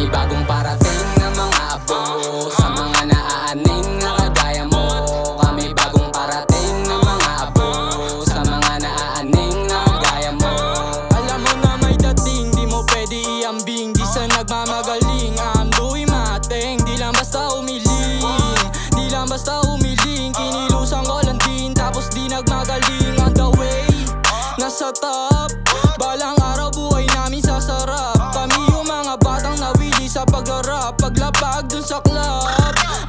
Kami bagong parating na mga abo, sa mga naaaning na kagaya mo. Kami bagong parating na mga abo, sa mga naaaning na kagaya mo. Alam mo na may dating, di mo pwede iambing. Di sa nagmamagaling, do'y mateng. Di lang basta umiling, di lang basta umiling. Kinilusan ko lang din, tapos di nagmagaling. On the way, nasa top, balang araw buhay namin sasarap. Kami yung mga batang nawili sa paglarap, paglapag dun sa club.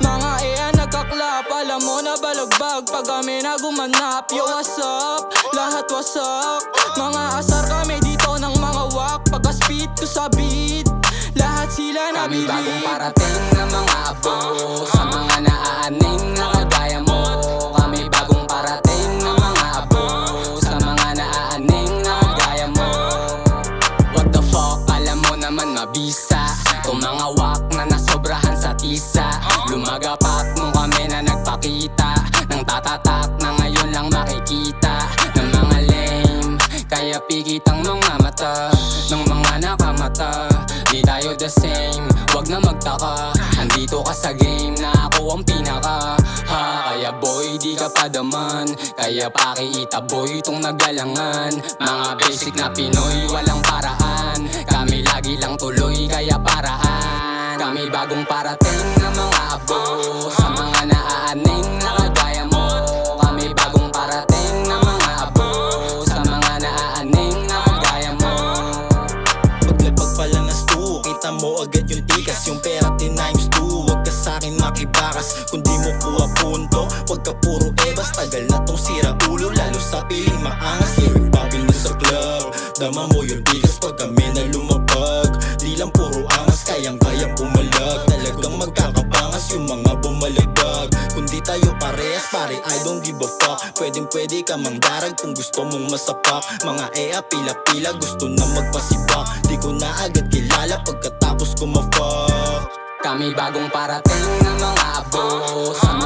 Mga nagkaklap, alam mo na balagbag pag kami nagumanap. Yo, what's up? Lahat wasak, mga asar kami dito ng mga wak. Pagka-speed ko sa beat, lahat sila Kami nabilib. bagong parating na mga abo, sa mga naaaning na kagaya mo. Kami bagong parating na mga abo, sa mga naaaning na kagaya mo. What the fuck, alam mo naman mabisa. Kung mga wak na nasobrahan sa tisa. Lumagapak nung kami na nagpakita ng tatatak na ngayon lang makikita ng mga lame. Kaya pikit ang mga mata ng mga nakamata. Di tayo the same, wag na magtaka. Andito ka sa game na ako ang pinaka ha. Kaya boy di ka padaman, kaya pakiita boy itong nagalangan. Mga basic na Pinoy walang paraan, kami lagi lang tuloy kaya paraan. Kami bagong parating na mga abo, sa mga naaaning na kagaya mo. Kami bagong parating na mga abo, sa mga naaaning na kagaya mo. Paglapag pa lang ng stu, kita mo agad yung tikas. Yung pera times 2, wag ka sa'kin makibakas. Kung di mo kuha punto, wag ka puro ebas. Tagal na tong sira ulo, lalo sa piling maangas. Lyric popping na sa club, dama mo yung tikas pag kami na lumapag. Di lang puro angas, kayang-kayang pumalag. Talagang magkakabangas yung mga bumalagdag. Kung di tayo parehas pare, I don't give a fuck. Pwedeng-pwede ka mangdarag kung gusto mong masapak. Mga pila-pila gusto na magpasibak. Di ko na agad kilala pagkatapos ko ma-fuck. Kami bagong parating na mga abo, sa